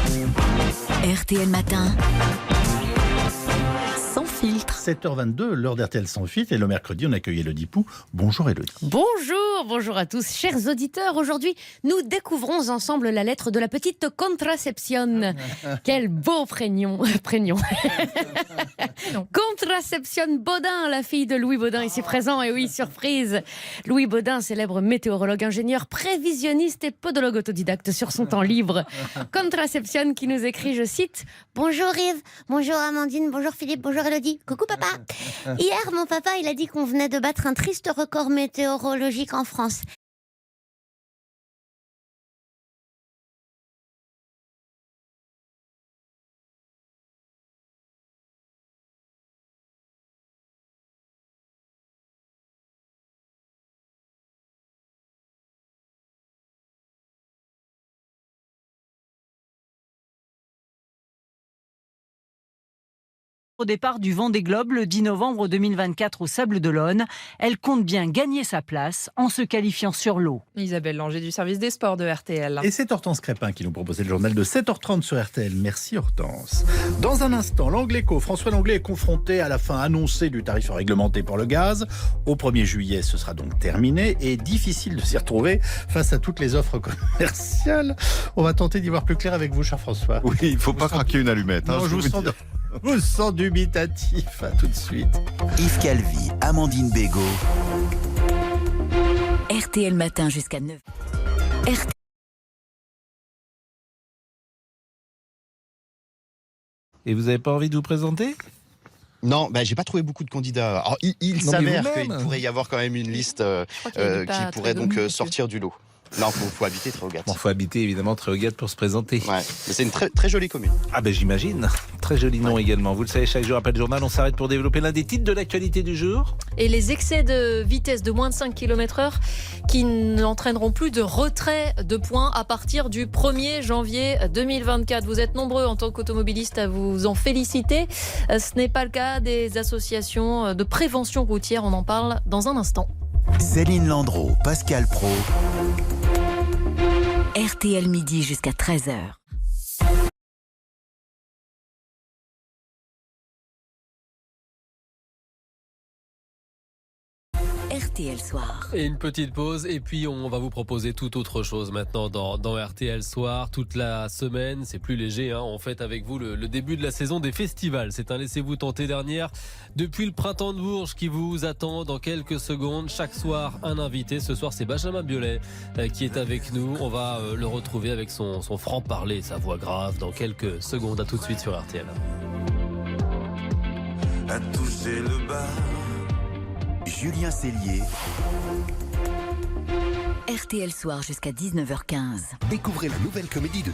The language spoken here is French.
RTL Matin, sans filtre. 7h22, l'heure d'RTL sans filtre, et le mercredi, on accueille Élodie Pou. Bonjour Élodie. Bonjour à tous, chers auditeurs. Aujourd'hui, nous découvrons ensemble la lettre de la petite Contraception. Quel beau prénom. Contraception Baudin, la fille de Louis Baudin, ici présent. Et oui, surprise. Louis Baudin, célèbre météorologue, ingénieur, prévisionniste et podologue autodidacte sur son temps libre. Contraception qui nous écrit, je cite: bonjour Yves, bonjour Amandine, bonjour Philippe, bonjour Élodie. Coucou papa. Hier, mon papa, il a dit qu'on venait de battre un triste record météorologique en France. Au départ du Vendée Globe le 10 novembre 2024 au Sables d'Olonne, elle compte bien gagner sa place en se qualifiant sur l'eau. Isabelle Langer du service des sports de RTL. Et c'est Hortense Crépin qui nous proposait le journal de 7h30 sur RTL. Merci Hortense. Dans un instant, l'Angléco, François Langlais est confronté à la fin annoncée du tarif réglementé pour le gaz. Au 1er juillet, ce sera donc terminé et difficile de s'y retrouver face à toutes les offres commerciales. On va tenter d'y voir plus clair avec vous, cher François. Oui, il ne faut pas craquer une allumette. Non, je vous sens dubitatif. À tout de suite. Yves Calvi, Amandine Bégaud. RTL Matin jusqu'à 9h. Et vous n'avez pas envie de vous présenter ? Non, j'ai pas trouvé beaucoup de candidats. Alors, il s'avère qu'il pourrait y avoir quand même une liste qui pourrait donc sortir du lot. Non, faut habiter Tréaugat. Bon, faut habiter évidemment Tréaugat pour se présenter. Ouais, mais c'est une très, très jolie commune. Ah j'imagine. Très joli nom également. Vous le savez, chaque jour après le journal, on s'arrête pour développer l'un des titres de l'actualité du jour. Et les excès de vitesse de moins de 5 km/h qui n'entraîneront plus de retrait de points à partir du 1er janvier 2024. Vous êtes nombreux en tant qu'automobilistes à vous en féliciter. Ce n'est pas le cas des associations de prévention routière. On en parle dans un instant. Céline Landreau, Pascal Praud. RTL midi jusqu'à 13h. RTL Soir. Et une petite pause, et puis on va vous proposer tout autre chose maintenant dans RTL Soir. Toute la semaine, c'est plus léger, on fête avec vous le début de la saison des festivals. C'est un laissez-vous tenter dernière depuis le printemps de Bourges qui vous attend dans quelques secondes. Chaque soir, un invité. Ce soir, c'est Benjamin Biolay qui est avec nous. On va le retrouver avec son franc-parler, sa voix grave dans quelques secondes. À tout de suite sur RTL. À toucher le bas. Julien Cellier. RTL Soir jusqu'à 19h15. Découvrez la nouvelle comédie de